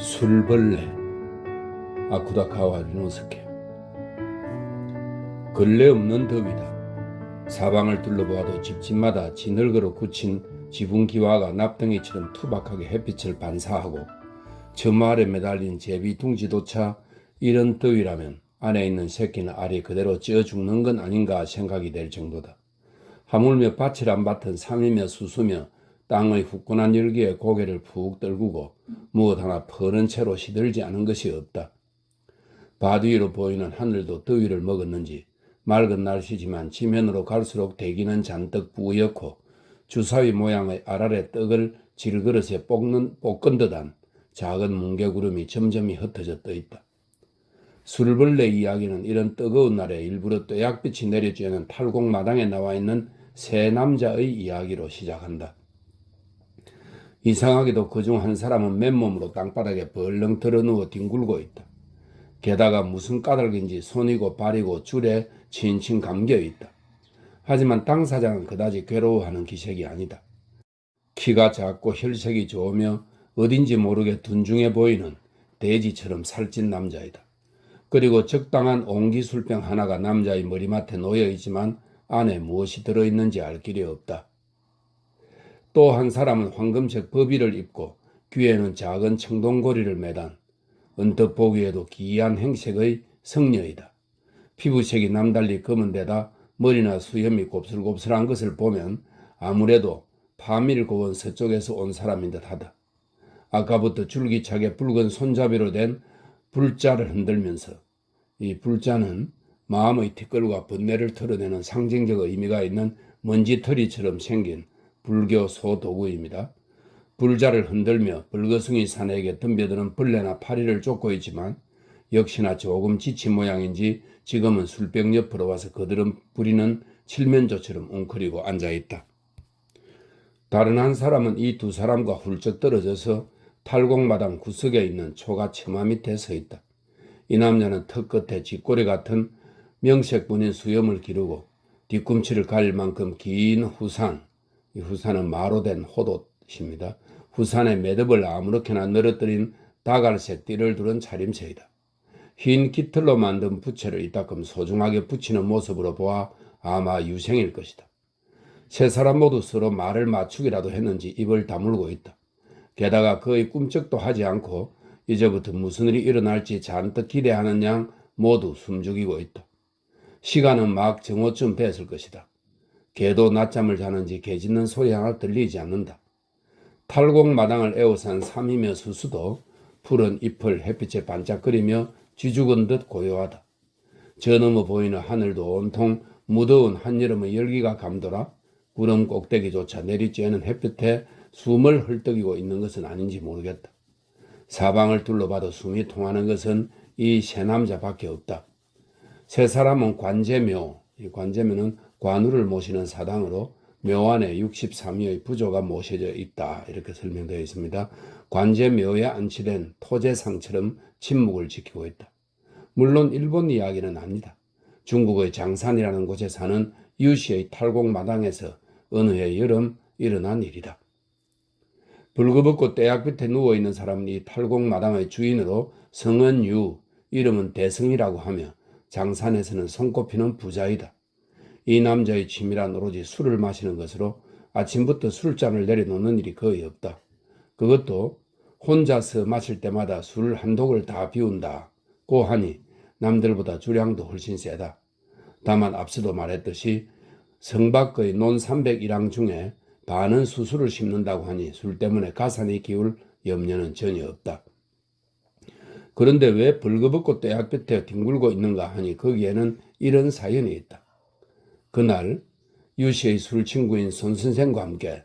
술벌레 아쿠다카와 리노스케. 근래 없는 더위다. 사방을 둘러보아도 집집마다 지늘거로 굳힌 지붕기와가 납덩이처럼 투박하게 햇빛을 반사하고 처마 아래 매달린 제비 둥지조차 이런 더위라면 안에 있는 새끼는 알이 그대로 쪄 죽는 건 아닌가 생각이 될 정도다. 하물며 밭을 안 밭은 삼이며 수수며 땅의 후끈한 열기에 고개를 푹 떨구고 무엇 하나 퍼는 채로 시들지 않은 것이 없다. 바위 위로 보이는 하늘도 더위를 먹었는지 맑은 날씨지만 지면으로 갈수록 대기는 잔뜩 뿌옇고 주사위 모양의 알알의 떡을 질그릇에 볶은 듯한 작은 뭉게구름이 점점이 흩어져 떠 있다. 술벌레 이야기는 이런 뜨거운 날에 일부러 뙤약빛이 내려쬐는 탈곡마당에 나와 있는 세 남자의 이야기로 시작한다. 이상하게도 그중 한 사람은 맨몸으로 땅바닥에 벌렁 드러누워 뒹굴고 있다. 게다가 무슨 까닭인지 손이고 발이고 줄에 칭칭 감겨 있다. 하지만 당사자는 그다지 괴로워하는 기색이 아니다. 키가 작고 혈색이 좋으며 어딘지 모르게 둔중해 보이는 돼지처럼 살찐 남자이다. 그리고 적당한 옹기술병 하나가 남자의 머리맡에 놓여 있지만 안에 무엇이 들어있는지 알 길이 없다. 또 한 사람은 황금색 버비를 입고 귀에는 작은 청동고리를 매단 언뜻 보기에도 기이한 행색의 성녀이다. 피부색이 남달리 검은 데다 머리나 수염이 곱슬곱슬한 것을 보면 아무래도 파밀고원 서쪽에서 온 사람인 듯하다. 아까부터 줄기차게 붉은 손잡이로 된 불자를 흔들면서, 이 불자는 마음의 티끌과 번뇌를 털어내는 상징적 의미가 있는 먼지털이처럼 생긴 불교 소도구입니다. 불자를 흔들며 벌거숭이 산에게 덤벼드는 벌레나 파리를 쫓고 있지만 역시나 조금 지친 모양인지 지금은 술병 옆으로 와서 거드름 부리는 칠면조처럼 웅크리고 앉아있다. 다른 한 사람은 이 두 사람과 훌쩍 떨어져서 탈곡마당 구석에 있는 초가 처마 밑에 서 있다. 이 남자는 턱 끝에 쥐꼬리 같은 명색분인 수염을 기르고 뒤꿈치를 가릴 만큼 긴 후산, 이 후산은 마로 된 호옷입니다. 후산에 매듭을 아무렇게나 늘어뜨린 다갈색 띠를 두른 차림새이다. 흰 깃털로 만든 부채를 이따금 소중하게 붙이는 모습으로 보아 아마 유생일 것이다. 세 사람 모두 서로 말을 맞추기라도 했는지 입을 다물고 있다. 게다가 거의 꿈쩍도 하지 않고 이제부터 무슨 일이 일어날지 잔뜩 기대하는 양 모두 숨죽이고 있다. 시간은 막 정오쯤 됐을 것이다. 개도 낮잠을 자는지 개 짖는 소리 하나 들리지 않는다. 탈곡마당을 에워싼 삼이며 수수도 푸른 잎을 햇빛에 반짝거리며 쥐죽은 듯 고요하다. 저 너머 보이는 하늘도 온통 무더운 한여름의 열기가 감돌아 구름 꼭대기조차 내리쬐는 햇빛에 숨을 헐떡이고 있는 것은 아닌지 모르겠다. 사방을 둘러봐도 숨이 통하는 것은 이 세 남자밖에 없다. 세 사람은 관제묘, 이 관제묘는 관우를 모시는 사당으로 묘 안에 63위의 부조가 모셔져 있다, 이렇게 설명되어 있습니다. 관제묘에 안치된 토제상처럼 침묵을 지키고 있다. 물론 일본 이야기는 아니다. 중국의 장산이라는 곳에 사는 유씨의 탈곡마당에서 어느 해 여름 일어난 일이다. 벌거벗고 떼약빛에 누워있는 사람은 이 탈곡마당의 주인으로 성은 유, 이름은 대성이라고 하며 장산에서는 손꼽히는 부자이다. 이 남자의 취미란 오로지 술을 마시는 것으로 아침부터 술잔을 내려놓는 일이 거의 없다. 그것도 혼자서 마실 때마다 술 한 독을 다 비운다고 하니 남들보다 주량도 훨씬 세다. 다만 앞서도 말했듯이 성밖의 논 301항 중에 반은 수수를 심는다고 하니 술 때문에 가산이 기울 염려는 전혀 없다. 그런데 왜 벌거벗고 떼약볕에 뒹굴고 있는가 하니 거기에는 이런 사연이 있다. 그날 유씨의 술친구인 손선생과 함께,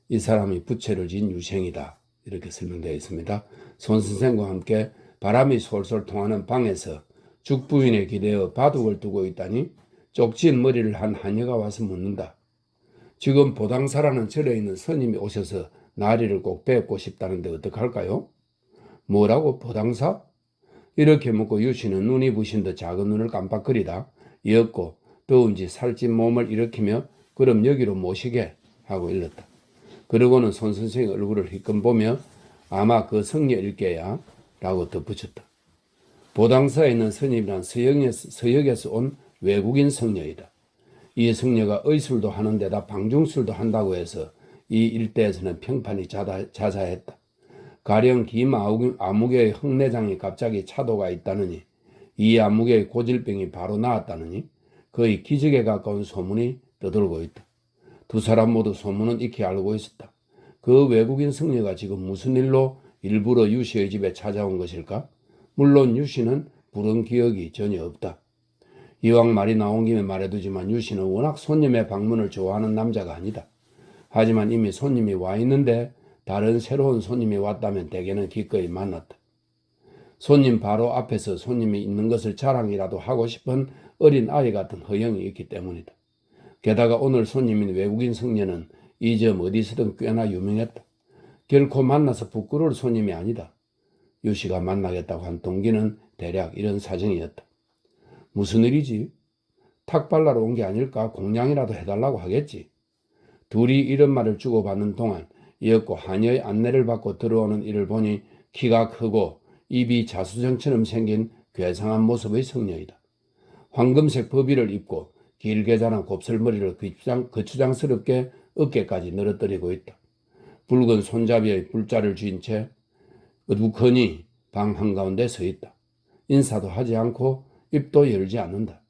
이 사람이 부채를 진 유생이다, 이렇게 설명되어 있습니다. 손선생과 함께 바람이 솔솔 통하는 방에서 죽부인에 기대어 바둑을 두고 있다니 쪽진 머리를 한 하녀가 와서 묻는다. 지금 보당사라는 절에 있는 스님이 오셔서 나리를 꼭 뵙고 싶다는데 어떡할까요? 뭐라고, 보당사? 이렇게 묻고 유씨는 눈이 부신 듯 작은 눈을 깜빡거리다 이었고 더운지 살찐 몸을 일으키며 그럼 여기로 모시게 하고 일렀다. 그러고는 손 선생의 얼굴을 힐끔 보며 아마 그 성녀일 게야 라고 덧붙였다. 보당사에 있는 스님이란 서역에서 온 외국인 성녀이다. 이 성녀가 의술도 하는 데다 방중술도 한다고 해서 이 일대에서는 평판이 자자했다. 가령 김아무개의 흑내장이 갑자기 차도가 있다느니 이 아무개의 고질병이 바로 나았다느니 거의 기적에 가까운 소문이 떠돌고 있다. 두 사람 모두 소문은 익히 알고 있었다. 그 외국인 성녀가 지금 무슨 일로 일부러 유씨의 집에 찾아온 것일까? 물론 유씨는 부른 기억이 전혀 없다. 이왕 말이 나온 김에 말해두지만 유씨는 워낙 손님의 방문을 좋아하는 남자가 아니다. 하지만 이미 손님이 와 있는데 다른 새로운 손님이 왔다면 대개는 기꺼이 만났다. 손님 바로 앞에서 손님이 있는 것을 자랑이라도 하고 싶은 어린 아이 같은 허영이 있기 때문이다. 게다가 오늘 손님인 외국인 성녀는 이 점 어디서든 꽤나 유명했다. 결코 만나서 부끄러울 손님이 아니다. 유씨가 만나겠다고 한 동기는 대략 이런 사정이었다. 무슨 일이지? 탁발라러 온 게 아닐까? 공양이라도 해달라고 하겠지. 둘이 이런 말을 주고받는 동안 이윽고 하녀의 안내를 받고 들어오는 이를 보니 키가 크고 입이 자수정처럼 생긴 괴상한 모습의 성녀이다. 황금색 버비를 입고 길게 자란 곱슬머리를 거추장스럽게 어깨까지 늘어뜨리고 있다. 붉은 손잡이의 불자를 쥔 채 어둑하니 방 한가운데 서 있다. 인사도 하지 않고 입도 열지 않는다.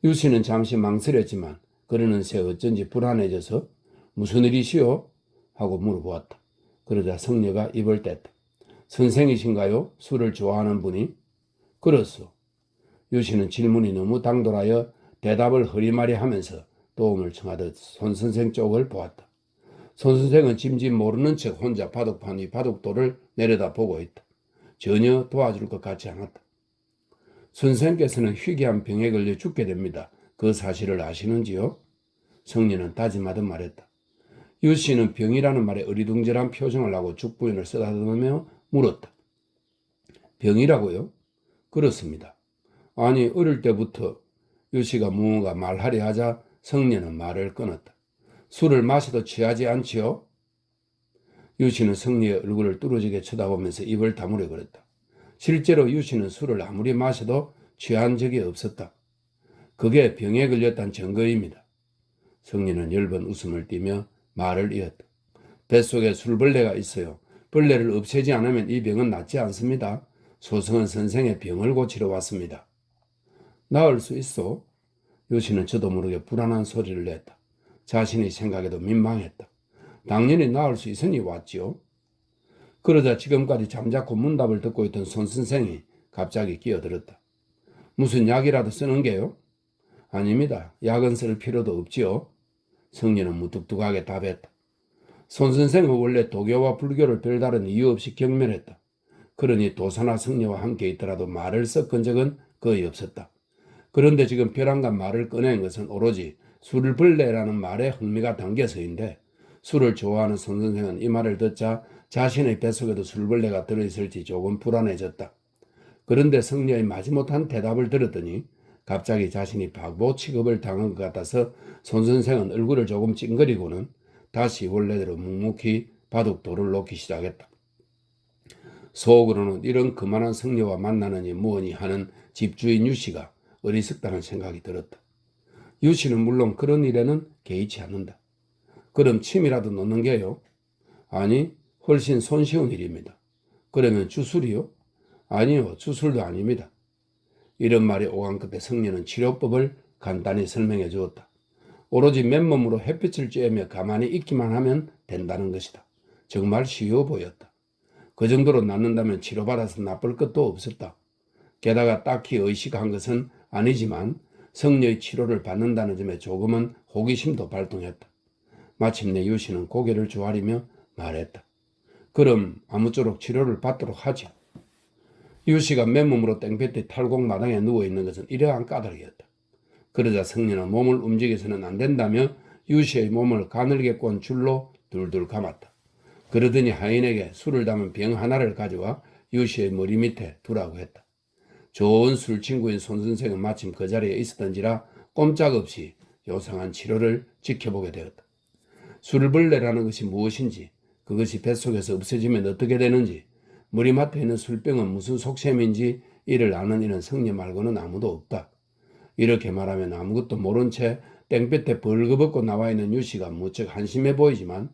유씨는 잠시 망설였지만 그러는 새 어쩐지 불안해져서 무슨 일이시오? 하고 물어보았다. 그러자 성녀가 입을 뗐다. 선생이신가요? 술을 좋아하는 분이? 그렇소. 유씨는 질문이 너무 당돌하여 대답을 허리마리 하면서 도움을 청하듯 손선생 쪽을 보았다. 손선생은 짐짓 모르는 척 혼자 바둑판 위 바둑돌을 내려다보고 있다. 전혀 도와줄 것 같지 않았다. 선생께서는 희귀한 병에 걸려 죽게 됩니다. 그 사실을 아시는지요? 성녀는 다짐하듯 말했다. 유씨는 병이라는 말에 어리둥절한 표정을 하고 죽부인을 쓰다듬으며 물었다. 병이라고요? 그렇습니다. 아니 어릴 때부터 유씨가 무언가 말하려 하자 성녀는 말을 끊었다. 술을 마셔도 취하지 않지요? 유씨는 성녀의 얼굴을 뚫어지게 쳐다보면서 입을 다물어 버렸다. 실제로 유씨는 술을 아무리 마셔도 취한 적이 없었다. 그게 병에 걸렸다는 증거입니다. 성녀는 엷은 웃음을 띠며 말을 이었다. 뱃속에 술벌레가 있어요. 벌레를 없애지 않으면 이 병은 낫지 않습니다. 소성은 선생의 병을 고치러 왔습니다. 나을 수 있어? 유씨는 저도 모르게 불안한 소리를 냈다. 자신의 생각에도 민망했다. 당연히 나을 수 있으니 왔지요. 그러자 지금까지 잠자코 문답을 듣고 있던 손 선생이 갑자기 끼어들었다. 무슨 약이라도 쓰는 게요? 아닙니다. 약은 쓸 필요도 없지요. 성녀는 무뚝뚝하게 답했다. 손 선생은 원래 도교와 불교를 별다른 이유 없이 경멸했다. 그러니 도사나 성녀와 함께 있더라도 말을 섞은 적은 거의 없었다. 그런데 지금 벼랑간 말을 꺼낸 것은 오로지 술벌레라는 말에 흥미가 담겨서인데 술을 좋아하는 손 선생은 이 말을 듣자 자신의 뱃속에도 술벌레가 들어있을지 조금 불안해졌다. 그런데 성녀의 마지못한 대답을 들었더니 갑자기 자신이 바보 취급을 당한 것 같아서 손 선생은 얼굴을 조금 찡그리고는 다시 원래대로 묵묵히 바둑돌을 놓기 시작했다. 속으로는 이런 그만한 성녀와 만나느니 뭐니 하는 집주인 유씨가 어리석다는 생각이 들었다. 유씨는 물론 그런 일에는 개의치 않는다. 그럼 침이라도 놓는 게요? 아니, 훨씬 손쉬운 일입니다. 그러면 주술이요? 아니요, 주술도 아닙니다. 이런 말이 오간 끝에 성녀는 치료법을 간단히 설명해 주었다. 오로지 맨몸으로 햇빛을 쬐며 가만히 있기만 하면 된다는 것이다. 정말 쉬워 보였다. 그 정도로 낫는다면 치료받아서 나쁠 것도 없었다. 게다가 딱히 의식한 것은 아니지만 성녀의 치료를 받는다는 점에 조금은 호기심도 발동했다. 마침내 유씨는 고개를 조아리며 말했다. 그럼 아무쪼록 치료를 받도록 하지. 유씨가 맨몸으로 땡볕에 탈곡 마당에 누워있는 것은 이러한 까닭이었다. 그러자 성녀는 몸을 움직여서는 안 된다며 유씨의 몸을 가늘게 꼰 줄로 둘둘 감았다. 그러더니 하인에게 술을 담은 병 하나를 가져와 유씨의 머리 밑에 두라고 했다. 좋은 술친구인 손 선생은 마침 그 자리에 있었던지라 꼼짝없이 요상한 치료를 지켜보게 되었다. 술벌레라는 것이 무엇인지 그것이 뱃속에서 없어지면 어떻게 되는지, 머리맡에 있는 술병은 무슨 속셈인지 이를 아는 이는 성녀 말고는 아무도 없다. 이렇게 말하면 아무것도 모른 채 땡볕에 벌거벗고 나와 있는 유씨가 무척 한심해 보이지만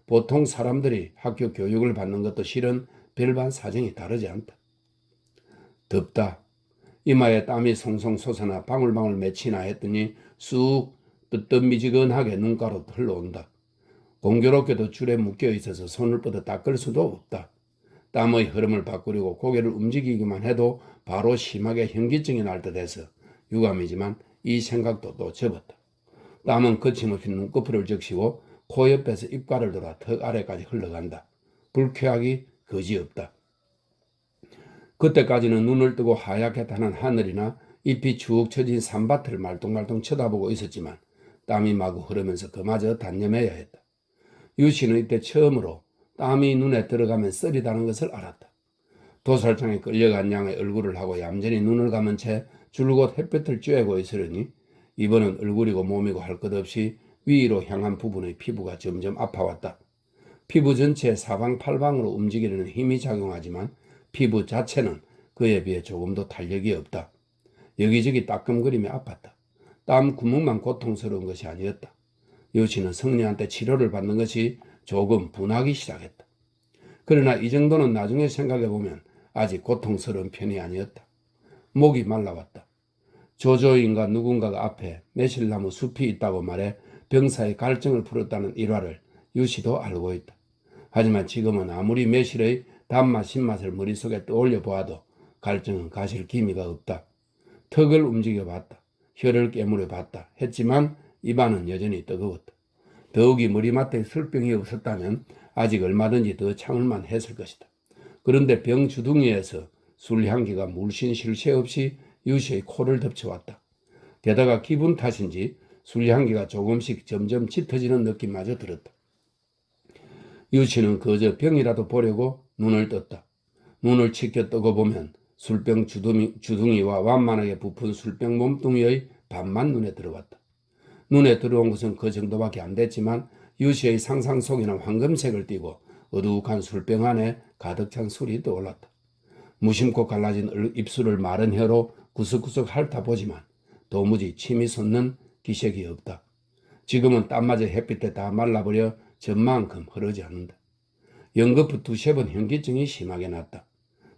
보통 사람들이 학교 교육을 받는 것도 실은 별반 사정이 다르지 않다. 덥다. 이마에 땀이 송송 솟아나 방울방울 맺히나 했더니 쑥 뜨뜻미지근하게 눈가로 흘러온다. 공교롭게도 줄에 묶여 있어서 손을 뻗어 닦을 수도 없다. 땀의 흐름을 바꾸려고 고개를 움직이기만 해도 바로 심하게 현기증이 날 듯해서 유감이지만 이 생각도 또 접었다. 땀은 거침없이 눈꺼풀을 적시고 코 옆에서 입가를 돌아 턱 아래까지 흘러간다. 불쾌하기 거지없다. 그때까지는 눈을 뜨고 하얗게 타는 하늘이나 잎이 축 처진 산밭을 말똥말똥 쳐다보고 있었지만 땀이 마구 흐르면서 그마저 단념해야 했다. 유씨는 이때 처음으로 땀이 눈에 들어가면 썰이다는 것을 알았다. 도살장에 끌려간 양의 얼굴을 하고 얌전히 눈을 감은 채 줄곧 햇볕을 쬐고 있으려니 이번은 얼굴이고 몸이고 할 것 없이 위로 향한 부분의 피부가 점점 아파왔다. 피부 전체의 사방팔방으로 움직이려는 힘이 작용하지만 피부 자체는 그에 비해 조금도 탄력이 없다. 여기저기 따끔거리며 아팠다. 땀 구멍만 고통스러운 것이 아니었다. 유씨는 성녀한테 치료를 받는 것이 조금 분하기 시작했다. 그러나 이 정도는 나중에 생각해보면 아직 고통스러운 편이 아니었다. 목이 말라왔다. 조조인가 누군가가 앞에 매실나무 숲이 있다고 말해 병사의 갈증을 풀었다는 일화를 유씨도 알고 있다. 하지만 지금은 아무리 매실의 단맛 신맛을 머릿속에 떠올려 보아도 갈증은 가실 기미가 없다. 턱을 움직여 봤다. 혀를 깨물어 봤다. 했지만 입안은 여전히 뜨거웠다. 더욱이 머리맡에 술병이 없었다면 아직 얼마든지 더 참을만 했을 것이다. 그런데 병 주둥이에서 술 향기가 물씬 쉴 새 없이 유씨의 코를 덮쳐왔다. 게다가 기분 탓인지 술 향기가 조금씩 점점 짙어지는 느낌마저 들었다. 유씨는 그저 병이라도 보려고 눈을 떴다. 눈을 치켜 뜨고 보면 술병 주둥이와 완만하게 부푼 술병 몸뚱이의 반만 눈에 들어왔다. 눈에 들어온 것은 그 정도밖에 안 됐지만 유씨의 상상 속에는 황금색을 띠고 어둑한 술병 안에 가득 찬 술이 떠올랐다. 무심코 갈라진 입술을 마른 혀로 구석구석 핥아보지만 도무지 침이 솟는 기색이 없다. 지금은 땀마저 햇빛에 다 말라버려 전만큼 흐르지 않는다. 연거푸 두세 번 현기증이 심하게 났다.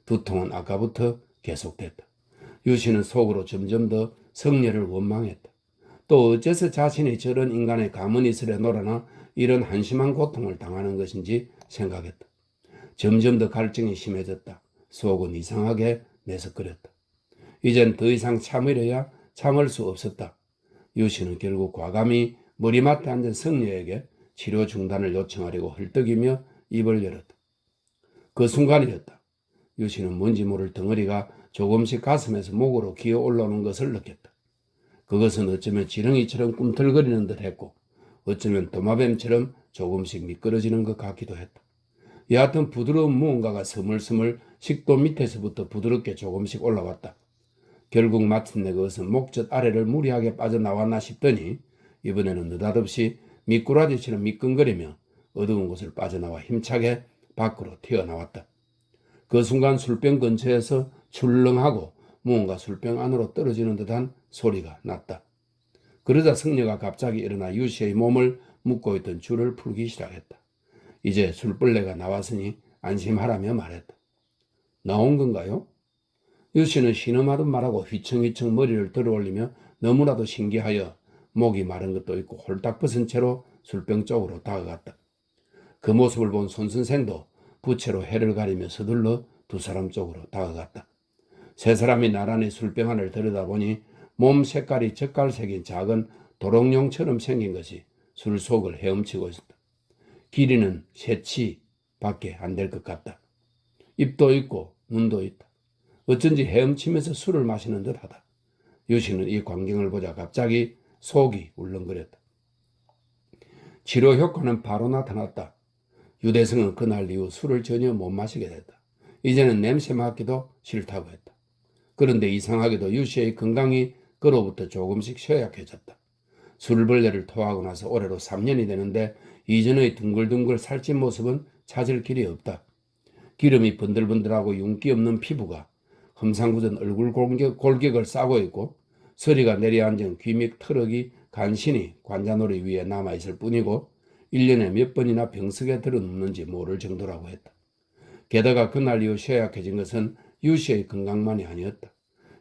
두통은 아까부터 계속됐다. 유씨는 속으로 점점 더 성녀를 원망했다. 또 어째서 자신이 저런 인간의 가문이슬에 놀아나 이런 한심한 고통을 당하는 것인지 생각했다. 점점 더 갈증이 심해졌다. 속은 이상하게 내석거렸다. 이젠 더 이상 참으려야 참을 수 없었다. 유씨는 결국 과감히 머리맡에 앉은 성녀에게 치료 중단을 요청하려고 헐떡이며 입을 열었다. 그 순간이었다. 유씨는 뭔지 모를 덩어리가 조금씩 가슴에서 목으로 기어 올라오는 것을 느꼈다. 그것은 어쩌면 지렁이처럼 꿈틀거리는 듯 했고 어쩌면 도마뱀처럼 조금씩 미끄러지는 것 같기도 했다. 여하튼 부드러운 무언가가 스물스물 식도 밑에서부터 부드럽게 조금씩 올라왔다. 결국 마침내 그것은 목젖 아래를 무리하게 빠져나왔나 싶더니 이번에는 느닷없이 미꾸라지처럼 미끈거리며 어두운 곳을 빠져나와 힘차게 밖으로 튀어나왔다. 그 순간 술병 근처에서 출렁하고 무언가 술병 안으로 떨어지는 듯한 소리가 났다. 그러자 성녀가 갑자기 일어나 유씨의 몸을 묶고 있던 줄을 풀기 시작했다. 이제 술벌레가 나왔으니 안심하라며 말했다. 나온 건가요? 유씨는 신음하듯 말하고 휘청휘청 머리를 들어올리며 너무나도 신기하여 목이 마른 것도 있고 홀딱 벗은 채로 술병 쪽으로 다가갔다. 그 모습을 본 손 선생도 부채로 해를 가리며 서둘러 두 사람 쪽으로 다가갔다. 세 사람이 나란히 술병 안을 들여다보니 몸 색깔이 젓갈색인 작은 도롱뇽처럼 생긴 것이 술 속을 헤엄치고 있었다. 길이는 새치밖에 안 될 것 같다. 입도 있고 눈도 있다. 어쩐지 헤엄치면서 술을 마시는 듯하다. 유씨는 이 광경을 보자 갑자기 속이 울렁거렸다. 치료 효과는 바로 나타났다. 유대성은 그날 이후 술을 전혀 못 마시게 됐다. 이제는 냄새 맡기도 싫다고 했다. 그런데 이상하게도 유씨의 건강이 그로부터 조금씩 쇠약해졌다. 술벌레를 토하고 나서 올해로 3년이 되는데 이전의 둥글둥글 살찐 모습은 찾을 길이 없다. 기름이 번들번들하고 윤기 없는 피부가 험상궂은 얼굴 골격을 싸고 있고 서리가 내려앉은 귀 및 털럭이 간신히 관자놀이 위에 남아있을 뿐이고 1년에 몇 번이나 병석에 들어눕는지 모를 정도라고 했다. 게다가 그날 이후 쇠약해진 것은 유씨의 건강만이 아니었다.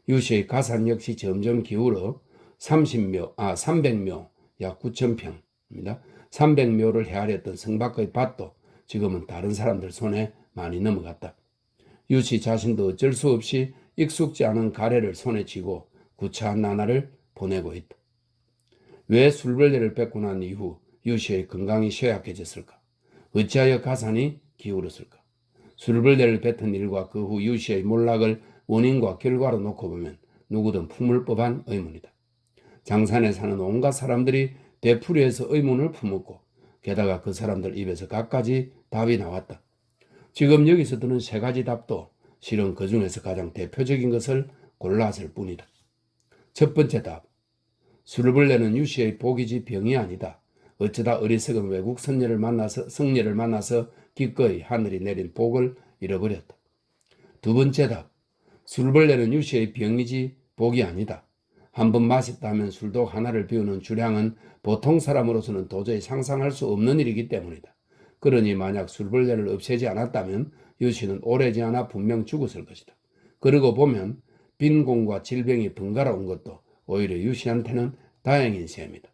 유씨의 가산 역시 점점 기울어 300묘, 약 9,000평입니다. 300묘를 헤아렸던 성밖의 밭도 지금은 다른 사람들 손에 많이 넘어갔다. 유씨 자신도 어쩔 수 없이 익숙지 않은 가래를 손에 쥐고 구차한 나날을 보내고 있다. 왜 술벌레를 뺏고 난 이후 유씨의 건강이 쇠약해졌을까? 어찌하여 가산이 기울었을까? 술벌레를 뱉은 일과 그 후 유씨의 몰락을 원인과 결과로 놓고 보면 누구든 품을 법한 의문이다. 장산에 사는 온갖 사람들이 되풀이해서 의문을 품었고 게다가 그 사람들 입에서 갖가지 답이 나왔다. 지금 여기서 드는 세 가지 답도 실은 그 중에서 가장 대표적인 것을 골랐을 뿐이다. 첫 번째 답. 술벌레는 유씨의 복이지 병이 아니다. 어쩌다 어리석은 외국 성녀를 만나서 기꺼이 하늘이 내린 복을 잃어버렸다. 두 번째 답. 술벌레는 유씨의 병이지 복이 아니다. 한번 마셨다 하면 술독 하나를 비우는 주량은 보통 사람으로서는 도저히 상상할 수 없는 일이기 때문이다. 그러니 만약 술벌레를 없애지 않았다면 유씨는 오래지 않아 분명 죽었을 것이다. 그러고 보면 빈곤과 질병이 번갈아 온 것도 오히려 유씨한테는 다행인 셈이다.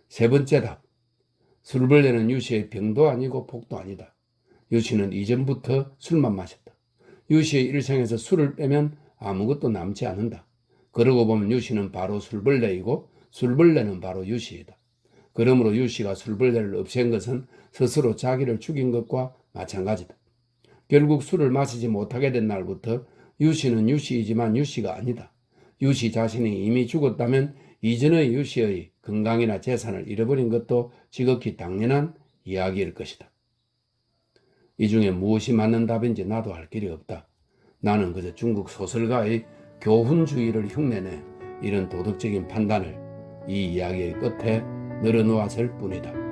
세 번째 답. 술벌레는 유씨의 병도 아니고 복도 아니다. 유씨는 이전부터 술만 마셨다. 유씨의 일생에서 술을 빼면 아무것도 남지 않는다. 그러고 보면 유씨는 바로 술벌레이고 술벌레는 바로 유씨이다. 그러므로 유씨가 술벌레를 없앤 것은 스스로 자기를 죽인 것과 마찬가지다. 결국 술을 마시지 못하게 된 날부터 유씨는 유씨이지만 유씨가 아니다. 유씨 자신이 이미 죽었다면 이전의 유씨의 건강이나 재산을 잃어버린 것도 지극히 당연한 이야기일 것이다. 이 중에 무엇이 맞는 답인지 나도 알 길이 없다. 나는 그저 중국 소설가의 교훈주의를 흉내내 이런 도덕적인 판단을 이 이야기의 끝에 늘어놓았을 뿐이다.